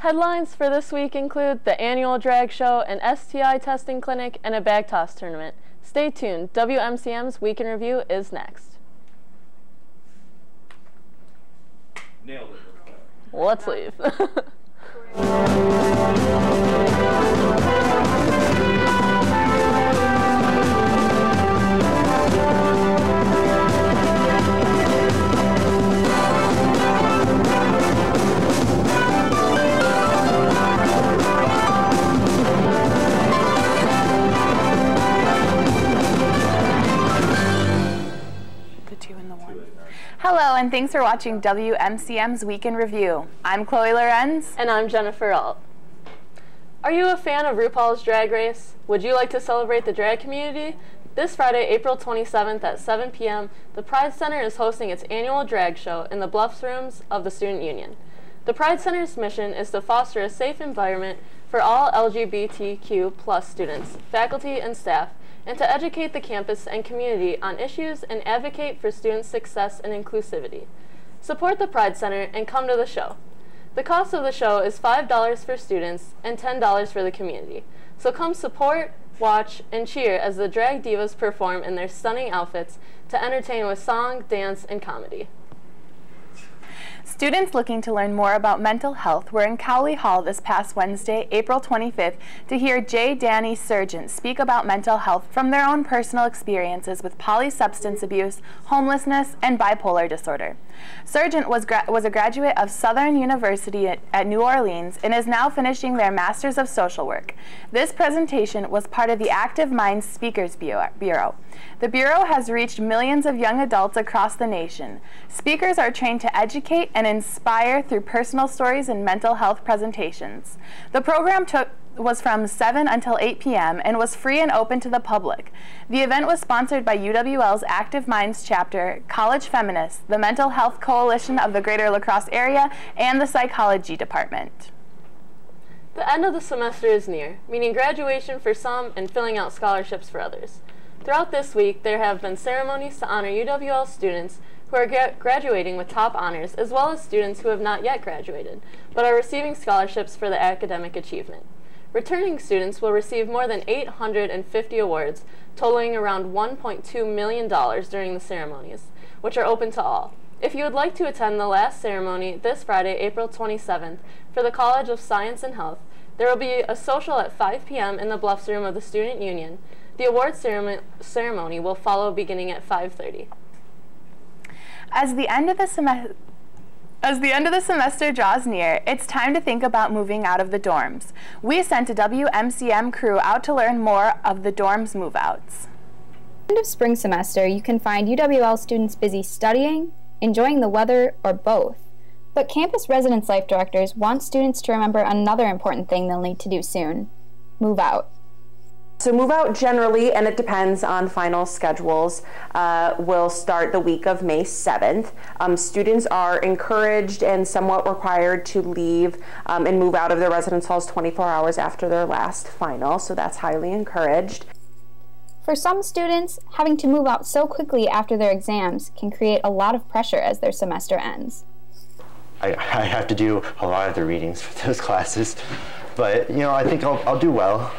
Headlines for this week include the annual drag show, an STI testing clinic, and a bag toss tournament. Stay tuned. WMCM's Week in Review is next. Nailed it. Let's leave. Hello, and thanks for watching WMCM's Week in Review. I'm Chloe Lorenz. And I'm Jennifer Alt. Are you a fan of RuPaul's Drag Race? Would you like to celebrate the drag community? This Friday, April 27th at 7 p.m., the Pride Center is hosting its annual drag show in the Bluffs rooms of the Student Union. The Pride Center's mission is to foster a safe environment for all LGBTQ+ students, faculty, and staff, and to educate the campus and community on issues and advocate for student success and inclusivity. Support the Pride Center and come to the show. The cost of the show is $5 for students and $10 for the community. So come support, watch, and cheer as the drag divas perform in their stunning outfits to entertain with song, dance, and comedy. Students looking to learn more about mental health were in Cowley Hall this past Wednesday, April 25th, to hear J. Danny Surgeon speak about mental health from their own personal experiences with polysubstance abuse, homelessness, and bipolar disorder. Surgeon was a graduate of Southern University at New Orleans and is now finishing their Masters of Social Work. This presentation was part of the Active Minds Speakers Bureau. The Bureau has reached millions of young adults across the nation. Speakers are trained to educate and inspire through personal stories and mental health presentations. The program was from 7 until 8 p.m. and was free and open to the public. The event was sponsored by UWL's Active Minds chapter, College Feminists, the Mental Health Coalition of the Greater La Crosse area, and the Psychology Department. The end of the semester is near, meaning graduation for some and filling out scholarships for others. Throughout this week, there have been ceremonies to honor UWL students who are graduating with top honors, as well as students who have not yet graduated, but are receiving scholarships for their academic achievement. Returning students will receive more than 850 awards, totaling around $1.2 million during the ceremonies, which are open to all. If you would like to attend the last ceremony this Friday, April 27th, for the College of Science and Health, there will be a social at 5 p.m. in the Bluffs room of the Student Union. The award ceremony will follow beginning at 5:30. As the end of the semester draws near, it's time to think about moving out of the dorms. We sent a WMCM crew out to learn more of the dorms move-outs. At the end of spring semester, you can find UWL students busy studying, enjoying the weather, or both. But campus residence life directors want students to remember another important thing they'll need to do soon: move out. So move out generally, and it depends on final schedules, will start the week of May 7th. Students are encouraged and somewhat required to leave and move out of their residence halls 24 hours after their last final, so that's highly encouraged. For some students, having to move out so quickly after their exams can create a lot of pressure as their semester ends. I have to do a lot of the readings for those classes, but you know, I think I'll do well.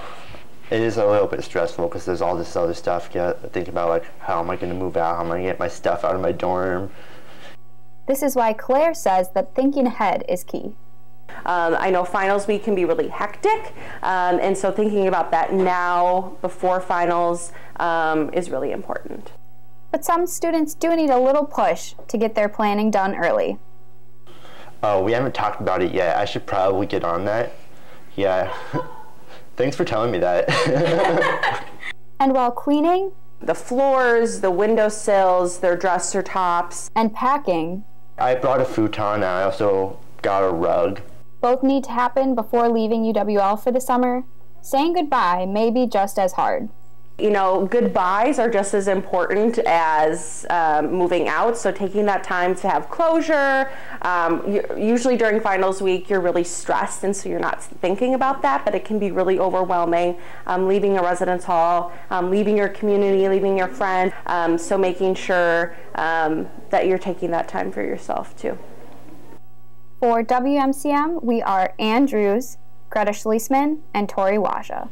It is a little bit stressful because there's all this other stuff to think about, like how am I going to move out, how am I going to get my stuff out of my dorm. This is why Claire says that thinking ahead is key. I know finals week can be really hectic, and so thinking about that now before finals is really important. But some students do need a little push to get their planning done early. Oh, we haven't talked about it yet. I should probably get on that. Yeah. Thanks for telling me that. And while cleaning, the floors, the windowsills, their dresser tops, and packing, I brought a futon and I also got a rug. Both need to happen before leaving UWL for the summer. Saying goodbye may be just as hard. You know, goodbyes are just as important as moving out, so taking that time to have closure. Usually during finals week, you're really stressed, and so you're not thinking about that, but it can be really overwhelming, leaving a residence hall, leaving your community, leaving your friends, so making sure that you're taking that time for yourself, too. For WMCM, we are Ann Drews, Greta Schliessman, and Tori Waja.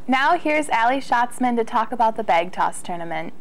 Now here's Allie Schatzman to talk about the bag toss tournament.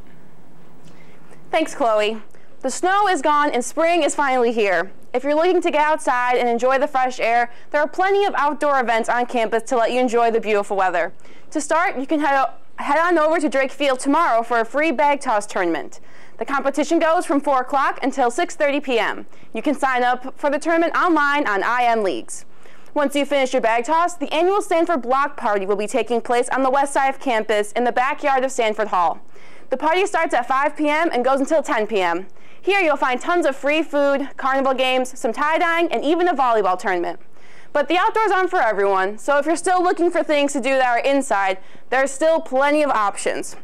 Thanks, Chloe. The snow is gone and spring is finally here. If you're looking to get outside and enjoy the fresh air, there are plenty of outdoor events on campus to let you enjoy the beautiful weather. To start, you can head on over to Drake Field tomorrow for a free bag toss tournament. The competition goes from 4 o'clock until 6:30 p.m. You can sign up for the tournament online on IN Leagues. Once you finish your bag toss, the annual Sanford Block Party will be taking place on the west side of campus in the backyard of Sanford Hall. The party starts at 5 p.m. and goes until 10 p.m. Here you'll find tons of free food, carnival games, some tie-dyeing, and even a volleyball tournament. But the outdoors aren't for everyone, so if you're still looking for things to do that are inside, there's still plenty of options.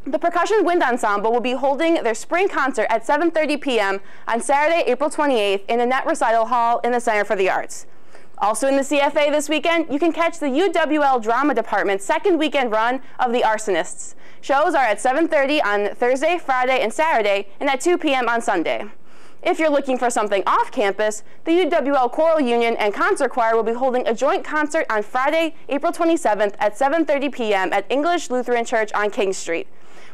The Percussion Wind Ensemble will be holding their spring concert at 7:30 p.m. on Saturday, April 28th in the Net Recital Hall in the Center for the Arts. Also in the CFA this weekend, you can catch the UWL Drama Department's second weekend run of The Arsonists. Shows are at 7:30 on Thursday, Friday, and Saturday, and at 2 p.m. on Sunday. If you're looking for something off campus, the UWL Choral Union and Concert Choir will be holding a joint concert on Friday, April 27th at 7:30 p.m. at English Lutheran Church on King Street.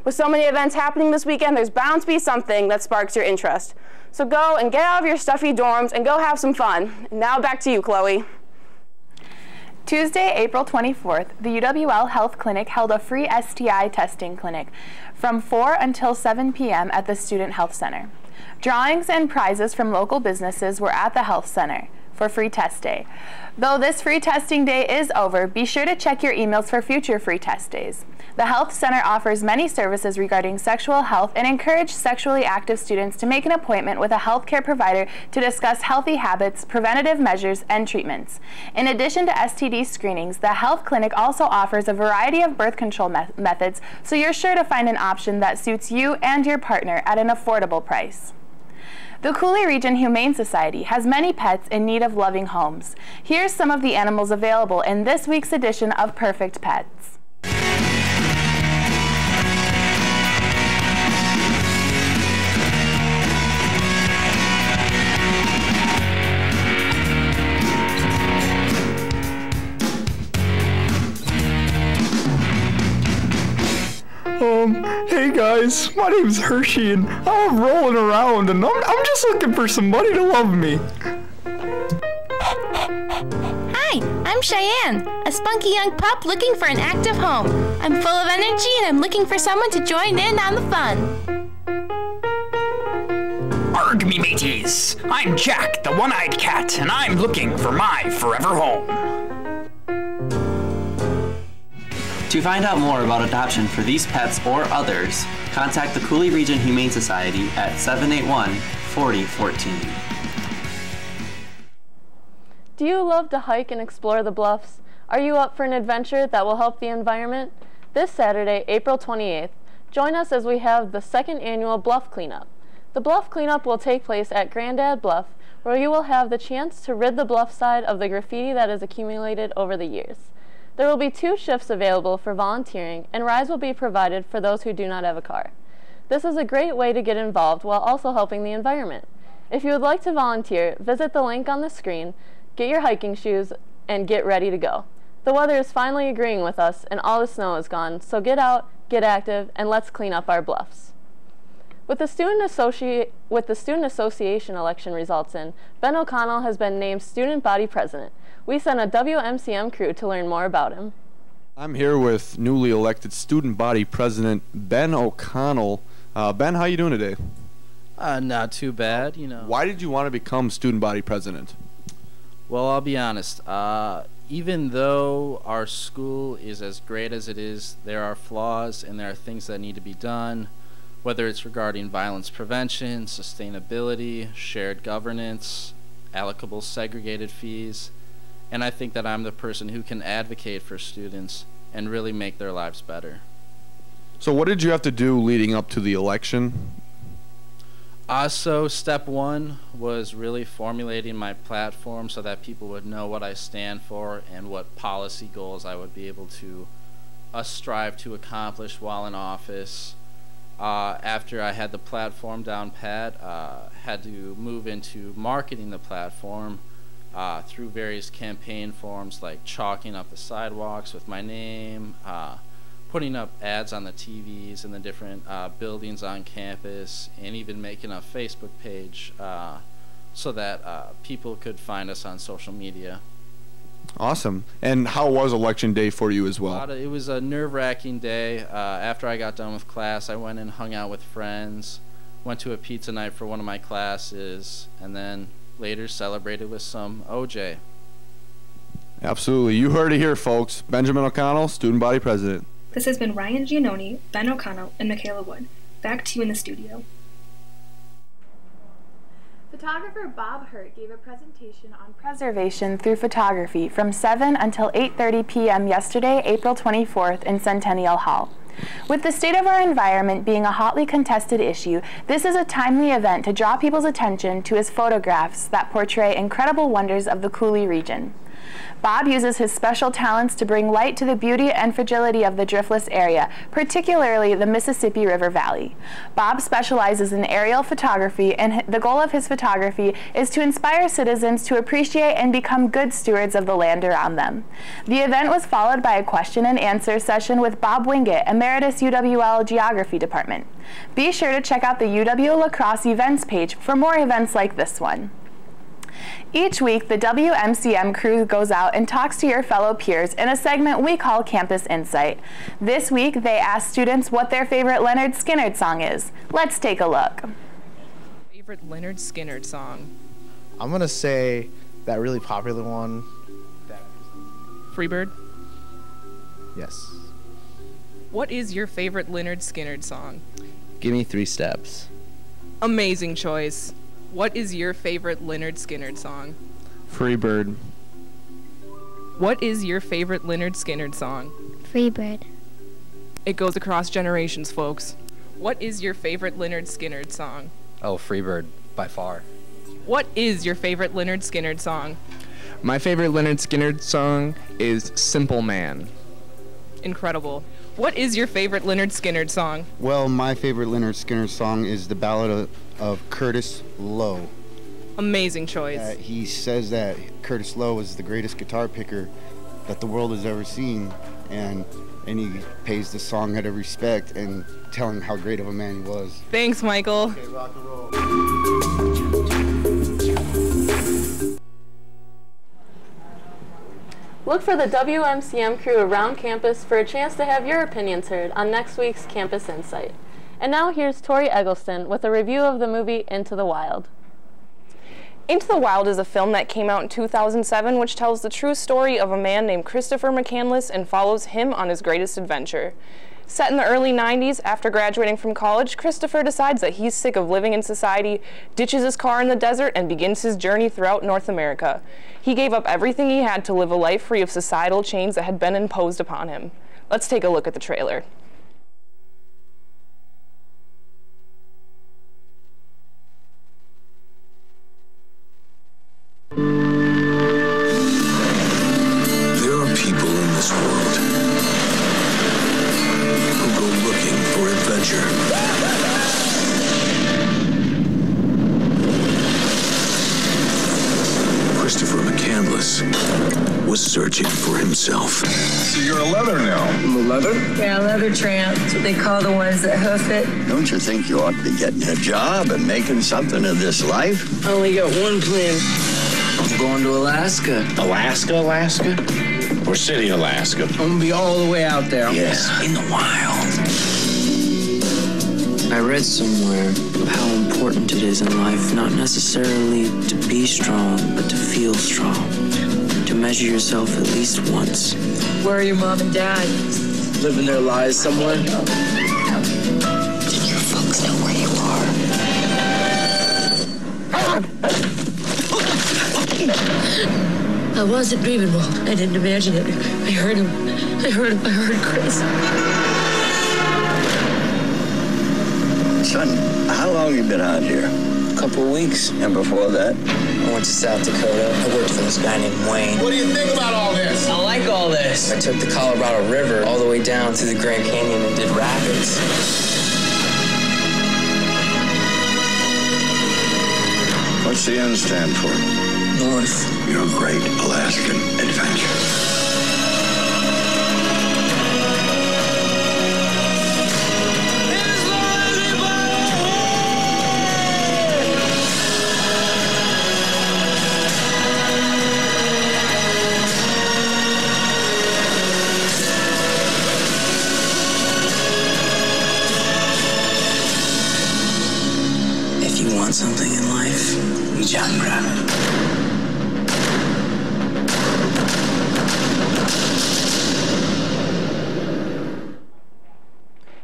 With so many events happening this weekend, there's bound to be something that sparks your interest. So go and get out of your stuffy dorms and go have some fun. Now back to you, Chloe. Tuesday, April 24th, the UWL Health Clinic held a free STI testing clinic from 4 until 7 p.m. at the Student Health Center. Drawings and prizes from local businesses were at the Health Center for free test day. Though this free testing day is over, be sure to check your emails for future free test days. The Health Center offers many services regarding sexual health and encourages sexually active students to make an appointment with a healthcare provider to discuss healthy habits, preventative measures, and treatments. In addition to STD screenings, the Health Clinic also offers a variety of birth control methods, so you're sure to find an option that suits you and your partner at an affordable price. The Cooley Region Humane Society has many pets in need of loving homes. Here's some of the animals available in this week's edition of Perfect Pets. Hey guys, my name's Hershey and I'm rolling around and I'm just looking for somebody to love me. Hi, I'm Cheyenne, a spunky young pup looking for an active home. I'm full of energy and I'm looking for someone to join in on the fun. Arg me mateys, I'm Jack, the one-eyed cat, and I'm looking for my forever home. To find out more about adoption for these pets or others, contact the Cooley Region Humane Society at 781-4014. Do you love to hike and explore the bluffs? Are you up for an adventure that will help the environment? This Saturday, April 28th, join us as we have the second annual Bluff Clean Up. The Bluff Clean Up will take place at Grandad Bluff, where you will have the chance to rid the bluff side of the graffiti that has accumulated over the years. There will be 2 shifts available for volunteering, and rides will be provided for those who do not have a car. This is a great way to get involved while also helping the environment. If you would like to volunteer, visit the link on the screen, get your hiking shoes, and get ready to go. The weather is finally agreeing with us, and all the snow is gone, so get out, get active, and let's clean up our bluffs. With the Student Association election results in, Ben O'Connell has been named Student Body President. We sent a WMCM crew to learn more about him. I'm here with newly elected Student Body President Ben O'Connell. Ben, how you doing today? Not too bad, you know. Why did you want to become Student Body President? Well, I'll be honest. Even though our school is as great as it is, there are flaws and there are things that need to be done, whether it's regarding violence prevention, sustainability, shared governance, allocable segregated fees. And I think that I'm the person who can advocate for students and really make their lives better. So what did you have to do leading up to the election? So step 1 was really formulating my platform so that people would know what I stand for and what policy goals I would be able to strive to accomplish while in office. After I had the platform down pat, had to move into marketing the platform through various campaign forms like chalking up the sidewalks with my name, putting up ads on the TVs in the different buildings on campus, and even making a Facebook page so that people could find us on social media. Awesome. And how was election day for you as well? It was a nerve-wracking day. After I got done with class, I went and hung out with friends, went to a pizza night for one of my classes, and then later celebrated with some OJ. Absolutely. You heard it here, folks. Benjamin O'Connell, student body president. This has been Ryan Giannoni, Ben O'Connell, and Michaela Wood. Back to you in the studio. Photographer Bob Hurt gave a presentation on preservation through photography from 7 until 8:30 p.m. yesterday, April 24th in Centennial Hall. With the state of our environment being a hotly contested issue, this is a timely event to draw people's attention to his photographs that portray incredible wonders of the Coulee region. Bob uses his special talents to bring light to the beauty and fragility of the driftless area, particularly the Mississippi River Valley. Bob specializes in aerial photography, and the goal of his photography is to inspire citizens to appreciate and become good stewards of the land around them. The event was followed by a question and answer session with Bob Wingate, Emeritus UWL Geography Department. Be sure to check out the UW La Crosse events page for more events like this one. Each week, the WMCM crew goes out and talks to your fellow peers in a segment we call Campus Insight. This week, they ask students what their favorite Lynyrd Skynyrd song is. Let's take a look. Favorite Lynyrd Skynyrd song? I'm going to say that really popular one. Freebird? Yes. What is your favorite Lynyrd Skynyrd song? Give me 3 steps. Amazing choice. What is your favorite Lynyrd Skynyrd song? Freebird. What is your favorite Lynyrd Skynyrd song? Freebird. It goes across generations, folks. What is your favorite Lynyrd Skynyrd song? Oh, Freebird, by far. What is your favorite Lynyrd Skynyrd song? My favorite Lynyrd Skynyrd song is Simple Man. Incredible. What is your favorite Lynyrd Skynyrd song? Well, my favorite Lynyrd Skynyrd song is the Ballad of Curtis Lowe. Amazing choice. He says that Curtis Lowe is the greatest guitar picker that the world has ever seen, and he pays the song out of respect and telling how great of a man he was. Thanks, Michael. Okay, rock and roll. Look for the WMCM crew around campus for a chance to have your opinions heard on next week's Campus Insight. And now here's Tori Eggleston with a review of the movie Into the Wild. Into the Wild is a film that came out in 2007, which tells the true story of a man named Christopher McCandless and follows him on his greatest adventure. Set in the early 90s, after graduating from college, Christopher decides that he's sick of living in society, ditches his car in the desert, and begins his journey throughout North America. He gave up everything he had to live a life free of societal chains that had been imposed upon him. Let's take a look at the trailer. There are people in this world who go looking for adventure. Christopher McCandless was searching for himself. So you're a leather now? I'm a leather? Yeah, a leather tramp. That's what they call the ones that hoof it. Don't you think you ought to be getting a job and making something of this life? I only got one plan. I'm going to Alaska. Alaska? Or City, Alaska? I'm gonna be all the way out there. Yes, in the wild. I read somewhere of how important it is in life not necessarily to be strong, but to feel strong. To measure yourself at least once. Where are your mom and dad? Living their lives somewhere. Did your folks know where you I wasn't dreaming, Walt. I didn't imagine it. I heard him. I heard Chris. Son, how long you been out here? A couple of weeks. And before that? I went to South Dakota. I worked for this guy named Wayne. What do you think about all this? I like all this. I took the Colorado River all the way down to the Grand Canyon and did rapids. CN stand for? North. Your Great Alaskan Adventure. If you want something in life, reach out and grab it.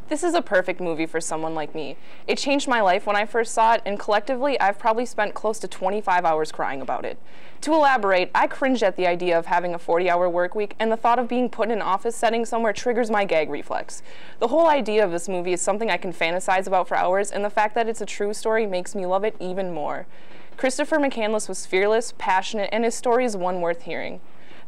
This is a perfect movie for someone like me. It changed my life when I first saw it, and collectively, I've probably spent close to 25 hours crying about it. To elaborate, I cringed at the idea of having a 40-hour work week, and the thought of being put in an office setting somewhere triggers my gag reflex. The whole idea of this movie is something I can fantasize about for hours, and the fact that it's a true story makes me love it even more. Christopher McCandless was fearless, passionate, and his story is one worth hearing.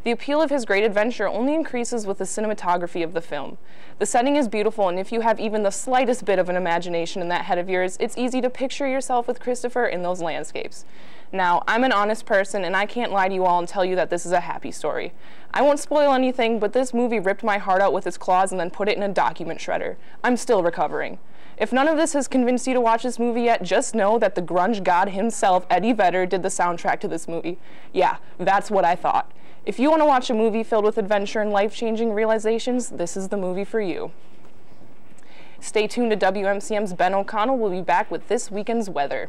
The appeal of his great adventure only increases with the cinematography of the film. The setting is beautiful, and if you have even the slightest bit of an imagination in that head of yours, it's easy to picture yourself with Christopher in those landscapes. Now, I'm an honest person, and I can't lie to you all and tell you that this is a happy story. I won't spoil anything, but this movie ripped my heart out with its claws and then put it in a document shredder. I'm still recovering. If none of this has convinced you to watch this movie yet, just know that the grunge god himself, Eddie Vedder, did the soundtrack to this movie. Yeah, that's what I thought. If you want to watch a movie filled with adventure and life-changing realizations, this is the movie for you. Stay tuned to WMCM's Ben O'Connell. Will be back with this weekend's weather.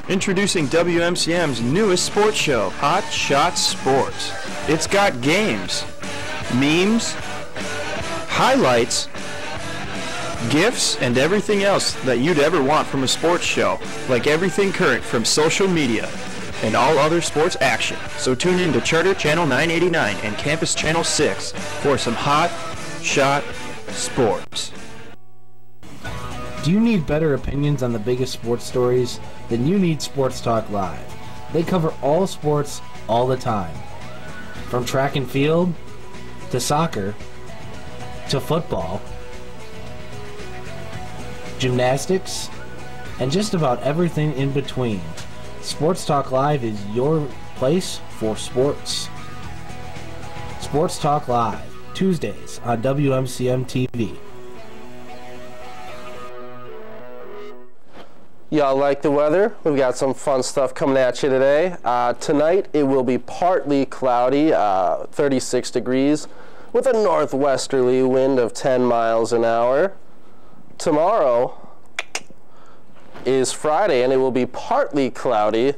Introducing WMCM's newest sports show, Hot Shot Sports. It's got games, memes, highlights, gifts, and everything else that you'd ever want from a sports show, like everything current from social media and all other sports action. So tune in to Charter Channel 989 and Campus Channel 6 for some Hot Shot Sports. Do you need better opinions on the biggest sports stories? Then you need Sports Talk Live. They cover all sports all the time. From track and field, to soccer, to football, gymnastics, and just about everything in between. Sports Talk Live is your place for sports. Sports Talk Live, Tuesdays on WMCM TV. Y'all like the weather? We've got some fun stuff coming at you today. Tonight it will be partly cloudy, 36 degrees, with a northwesterly wind of 10 miles an hour. Tomorrow is Friday, and it will be partly cloudy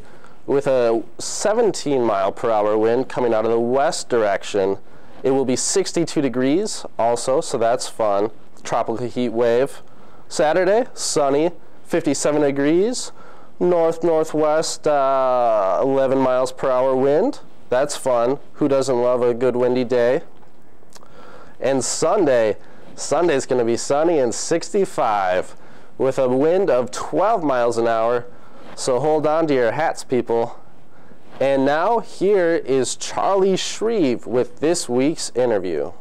with a 17-mile-per-hour wind coming out of the west direction. It will be 62 degrees also, so that's fun. Tropical heat wave. Saturday, sunny, 57 degrees, north-northwest, 11 miles per hour wind. That's fun. Who doesn't love a good windy day? And Sunday's going to be sunny and 65 with a wind of 12 miles an hour. So hold on to your hats, people. And now here is Charlie Shreve with this week's interview.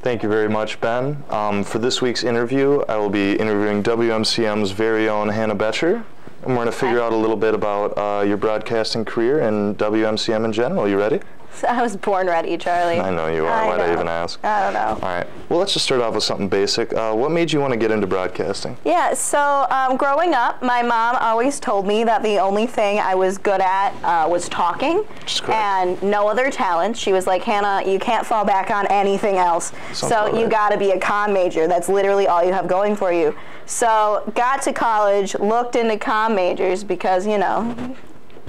Thank you very much, Ben. For this week's interview, I will be interviewing WMCM's very own Hannah Betcher, and we're going to figure out a little bit about your broadcasting career and WMCM in general. You ready? I was born ready, Charlie. I know you are. Why'd I even ask? I don't know. All right. Well, let's just start off with something basic. What made you want to get into broadcasting? Yeah, so growing up, my mom always told me that the only thing I was good at was talking and no other talent. She was like, Hannah, you can't fall back on anything else. So you got to be a comm major. That's literally all you have going for you. So got to college, looked into comm majors because, you know,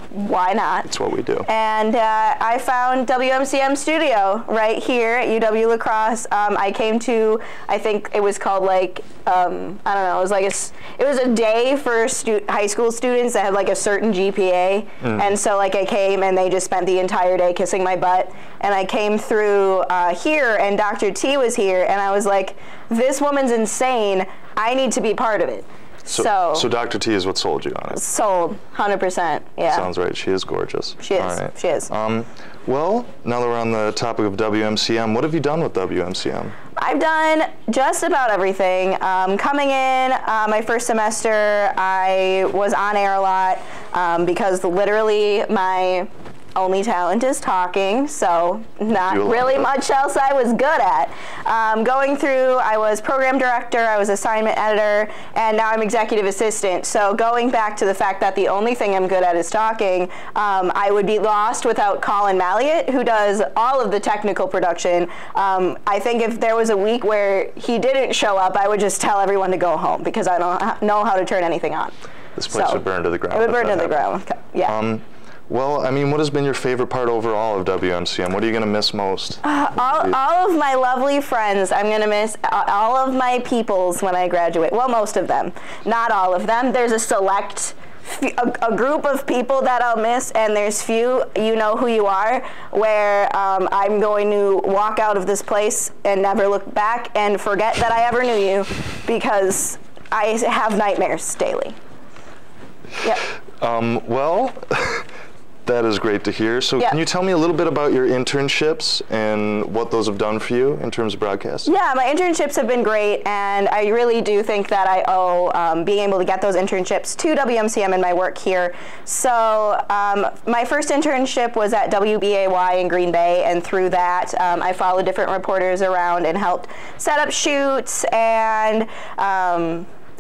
why not? That's what we do. And I found WMCM studio right here at UW La Crosse. I came to, I think it was called like, I don't know, it was like it was a day for high school students that had like a certain GPA. And so like I came and they just spent the entire day kissing my butt. And I came through here and Dr. T was here and I was like, this woman's insane. I need to be part of it. So Dr. T is what sold you on it? Sold, 100%, yeah. Sounds right. She is gorgeous. She is, All right. She is. Well, now that we're on the topic of WMCM, what have you done with WMCM? I've done just about everything. Coming in my first semester, I was on air a lot because literally my only talent is talking, so not really much else I was good at. Going through, I was program director, I was assignment editor, and now I'm executive assistant. So going back to the fact that the only thing I'm good at is talking, I would be lost without Colin Malliott, who does all of the technical production. I think if there was a week where he didn't show up, I would just tell everyone to go home because I don't know how to turn anything on. This place would burn to the ground. It would burn to the ground, yeah. Well, I mean, what has been your favorite part overall of WMCM? What are you going to miss most? All of my lovely friends. I'm going to miss all of my peoples when I graduate. Well, most of them. Not all of them. There's a select a group of people that I'll miss, and there's few, you know who you are, where I'm going to walk out of this place and never look back and forget that I ever knew you because I have nightmares daily. Yep. Well, that is great to hear. So can you tell me a little bit about your internships and what those have done for you in terms of broadcasting? Yeah, my internships have been great, and I really do think that I owe being able to get those internships to WMCM and my work here. So my first internship was at WBAY in Green Bay, and through that I followed different reporters around and helped set up shoots and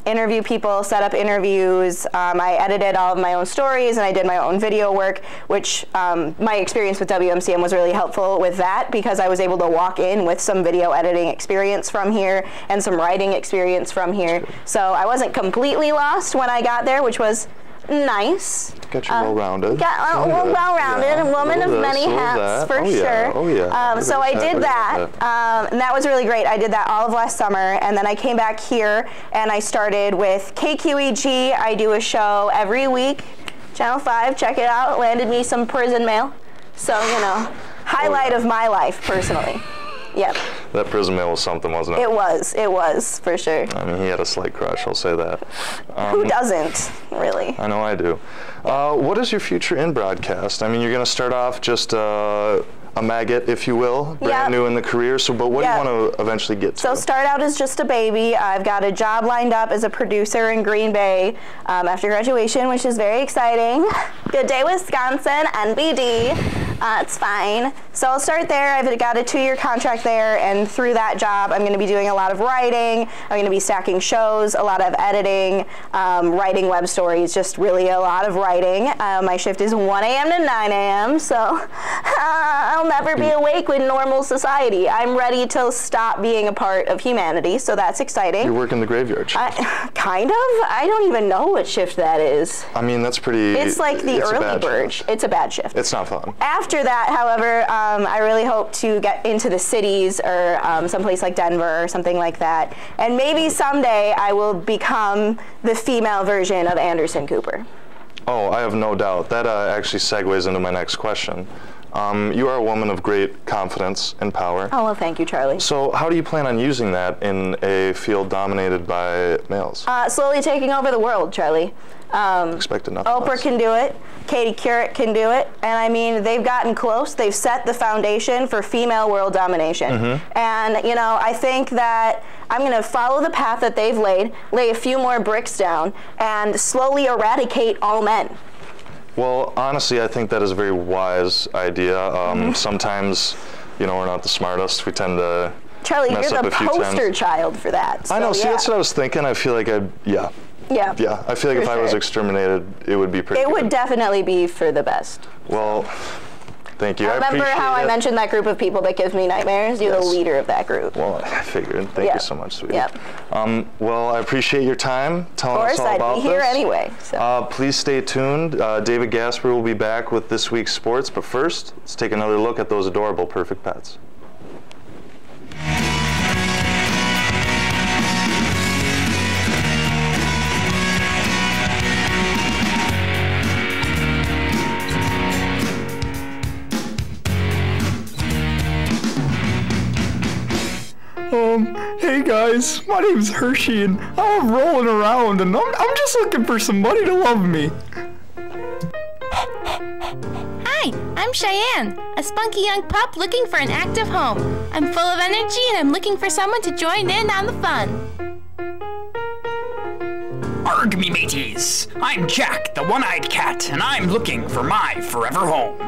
interview people, set up interviews. I edited all of my own stories and I did my own video work, which my experience with WMCM was really helpful with that because I was able to walk in with some video editing experience from here and some writing experience from here. So I wasn't completely lost when I got there, which was nice. Got you well-rounded. Well-rounded, a woman of many hats, for sure. Oh, yeah. So I did that, and that was really great. I did that all of last summer, and then I came back here, and I started with KQEG. I do a show every week, Channel 5, check it out. Landed me some prison mail. So, you know, highlight of my life, personally. Yep. That prison mail was something, wasn't it? It was, for sure. I mean, he had a slight crush, I'll say that. Who doesn't, really? I know I do. What is your future in broadcast? I mean, you're going to start off just a maggot, if you will, brand new in the career, but what do you want to eventually get to? So start out as just a baby. I've got a job lined up as a producer in Green Bay after graduation, which is very exciting. Good day, Wisconsin, NBD. It's fine. So I'll start there. I've got a 2-year contract there, and through that job, I'm going to be doing a lot of writing. I'm going to be stacking shows, a lot of editing, writing web stories, just really a lot of writing. My shift is 1 a.m. to 9 a.m., so I'll never be awake with normal society. I'm ready to stop being a part of humanity, so that's exciting. You're working the graveyard shift. Kind of. I don't even know what shift that is. I mean, that's pretty... It's like the early bird. It's a bad shift. It's not fun. After that, however, I really hope to get into the cities or someplace like Denver or something like that. And maybe someday I will become the female version of Anderson Cooper. Oh, I have no doubt. That actually segues into my next question. You are a woman of great confidence and power. Oh, well, thank you, Charlie. So how do you plan on using that in a field dominated by males? Slowly taking over the world, Charlie. Expected nothing Oprah less. can do it. Katie Couric can do it. And I mean, they've gotten close. They've set the foundation for female world domination. And, you know, I think that I'm going to follow the path that they've laid, lay a few more bricks down, and slowly eradicate all men. Well, honestly, I think that is a very wise idea. Sometimes, you know, we're not the smartest. We tend to Charlie, mess you're up the a few poster times. child for that. So, I know. See, that's what I was thinking. I feel like Yeah, I feel like if I was exterminated, it would be pretty good. It would definitely be for the best. Well, thank you. I remember how I mentioned that group of people that gives me nightmares? You're the leader of that group. Well, I figured. Thank you so much, sweetie. Yep. Well, I appreciate your time telling us all about this. Of course, I'd be here anyway. So. Please stay tuned. David Gasper will be back with this week's sports, but first, let's take another look at those adorable perfect pets. Hey guys, my name's Hershey and I'm rolling around and I'm just looking for somebody to love me. Hi, I'm I'm Cheyenne, a spunky young pup looking for an active home. I'm full of energy and I'm looking for someone to join in on the fun. Arg me mateys! I'm Jack, the one-eyed cat, and I'm looking for my forever home.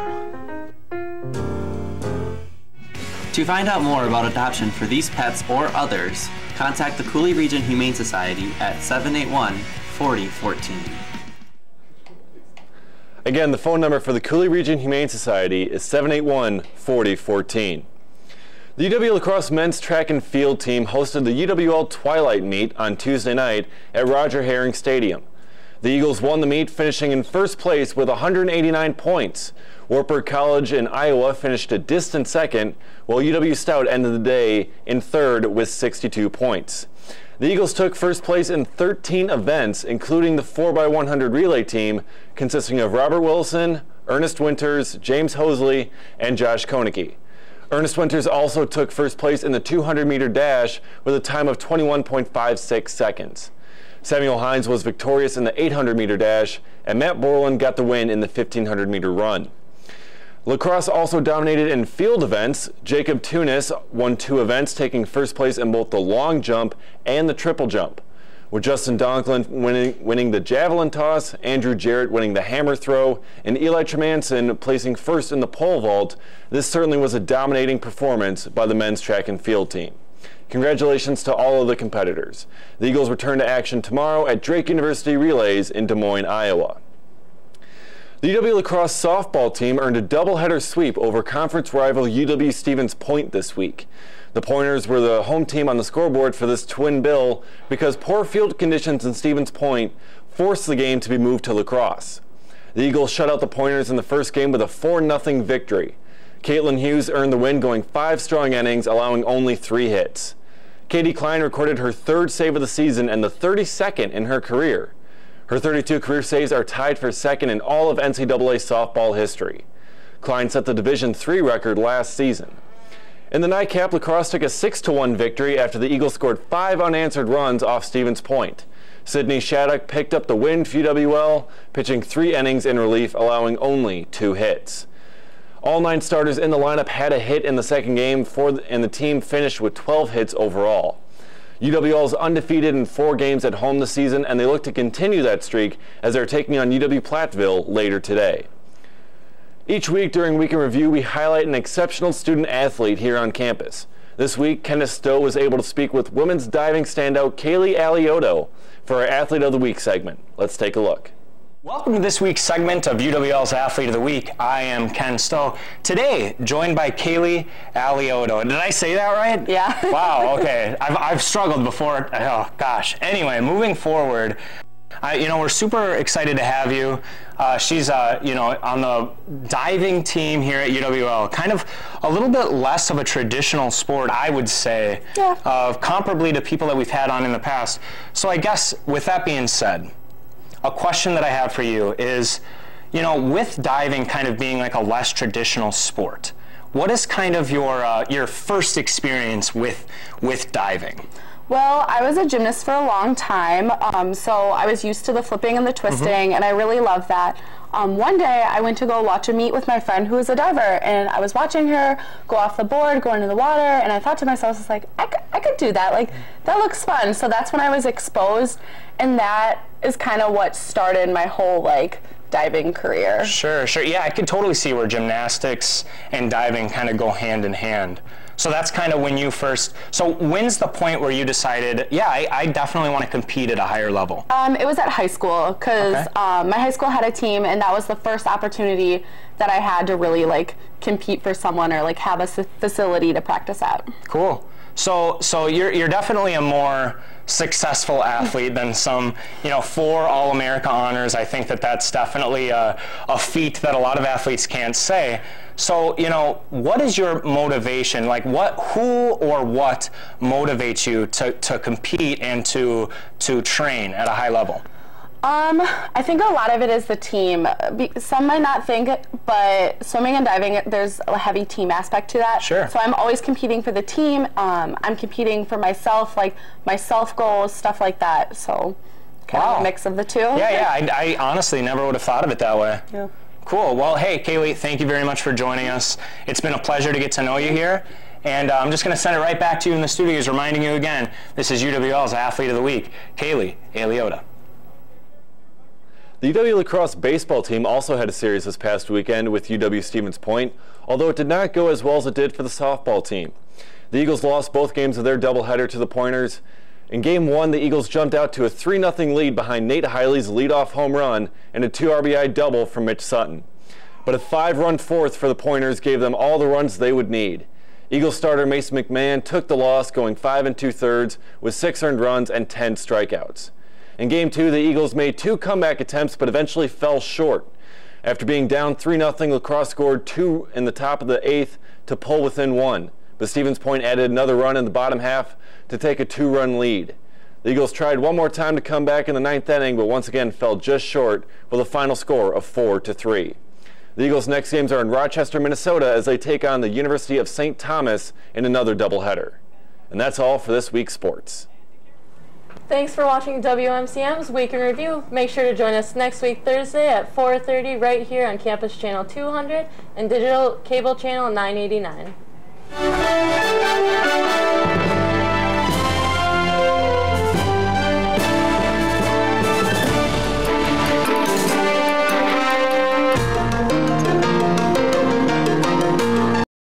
To find out more about adoption for these pets or others, contact the Cooley Region Humane Society at 781-4014. Again, the phone number for the Cooley Region Humane Society is 781-4014. The UW Lacrosse men's track and field team hosted the UWL Twilight Meet on Tuesday night at Roger Herring Stadium. The Eagles won the meet, finishing in first place with 189 points. Wartburg College in Iowa finished a distant second, while UW Stout ended the day in third with 62 points. The Eagles took first place in 13 events, including the 4x100 relay team, consisting of Robert Wilson, Ernest Winters, James Hosley, and Josh Koenigke. Ernest Winters also took first place in the 200-meter dash with a time of 21.56 seconds. Samuel Hines was victorious in the 800-meter dash, and Matt Borland got the win in the 1,500-meter run. Lacrosse also dominated in field events. Jacob Tunis won 2 events, taking first place in both the long jump and the triple jump, with Justin Donklin winning the javelin toss, Andrew Jarrett winning the hammer throw, and Eli Tremanson placing first in the pole vault. This certainly was a dominating performance by the men's track and field team. Congratulations to all of the competitors. The Eagles return to action tomorrow at Drake University Relays in Des Moines, Iowa. The UW Lacrosse softball team earned a doubleheader sweep over conference rival UW Stevens Point this week. The Pointers were the home team on the scoreboard for this twin bill because poor field conditions in Stevens Point forced the game to be moved to Lacrosse. The Eagles shut out the Pointers in the first game with a 4-0 victory. Caitlin Hughes earned the win, going 5 strong innings, allowing only 3 hits. Katie Klein recorded her 3rd save of the season and the 32nd in her career. Her 32 career saves are tied for second in all of NCAA softball history. Klein set the Division III record last season. In the nightcap, Lacrosse took a 6-1 victory after the Eagles scored 5 unanswered runs off Stevens Point. Sydney Shattuck picked up the win for UWL, pitching 3 innings in relief, allowing only 2 hits. All 9 starters in the lineup had a hit in the second game, and the team finished with 12 hits overall. UWL is undefeated in 4 games at home this season, and they look to continue that streak as they're taking on UW Platteville later today. Each week during Week in Review, we highlight an exceptional student athlete here on campus. This week, Kenneth Stowe was able to speak with women's diving standout Kaylee Alioto for our Athlete of the Week segment. Let's take a look. Welcome to this week's segment of UWL's Athlete of the Week. I am Ken Stowe. Today, joined by Kaylee Alioto. Did I say that right? Yeah. Wow, okay. I've struggled before. Oh, gosh. Anyway, moving forward, we're super excited to have you. She's, on the diving team here at UWL. Kind of a little bit less of a traditional sport, I would say, comparably to people that we've had on in the past. So I guess with that being said, a question that I have for you is, with diving kind of being like a less traditional sport, what is kind of your first experience with diving? Well, I was a gymnast for a long time, so I was used to the flipping and the twisting, and I really loved that. One day, I went to go watch a meet with my friend who was a diver, and I was watching her go off the board, go into the water, and I thought to myself, I was like, I could do that. Like, that looks fun. So that's when I was exposed, and that is kind of what started my whole, diving career. Sure. Yeah, I could totally see where gymnastics and diving kind of go hand in hand. So that's kind of when you so when's the point where you decided, yeah, I definitely want to compete at a higher level? It was at high school, because my high school had a team, and that was the first opportunity that I had to really compete for someone or have a facility to practice at. Cool. So you're definitely a more successful athlete than some 4 All-America honors. I think that's definitely a feat that a lot of athletes can't say. So, what is your motivation? Who or what motivates you to compete and to train at a high level? I think a lot of it is the team. Some might not think, but swimming and diving, there's a heavy team aspect to that. Sure. So I'm always competing for the team. I'm competing for myself, my self goals, stuff like that. So kind of a mix of the two. Yeah, I honestly never would have thought of it that way. Yeah. Cool. Well, hey, Kaylee, thank you very much for joining us. It's been a pleasure to get to know you here. And I'm just going to send it right back to you in the studios, reminding you again, this is UWL's Athlete of the Week, Kaylee Aliota. The UW lacrosse baseball team also had a series this past weekend with UW Stevens Point, although it did not go as well as it did for the softball team. The Eagles lost both games of their doubleheader to the Pointers. In Game 1, the Eagles jumped out to a 3-0 lead behind Nate Hiley's leadoff home run and a 2 RBI double from Mitch Sutton. But a 5-run fourth for the Pointers gave them all the runs they would need. Eagles starter Mason McMahon took the loss, going 5 2/3 with 6 earned runs and 10 strikeouts. In Game 2, the Eagles made 2 comeback attempts but eventually fell short. After being down 3-0, lacrosse scored 2 in the top of the 8th to pull within 1. But Stevens Point added another run in the bottom half to take a 2-run lead. The Eagles tried one more time to come back in the 9th inning, but once again fell just short with a final score of 4-3. The Eagles' next games are in Rochester, Minnesota, as they take on the University of St. Thomas in another doubleheader. And that's all for this week's sports. Thanks for watching WMCM's Week in Review. Make sure to join us next week Thursday at 4:30 right here on Campus Channel 200 and Digital Cable Channel 989.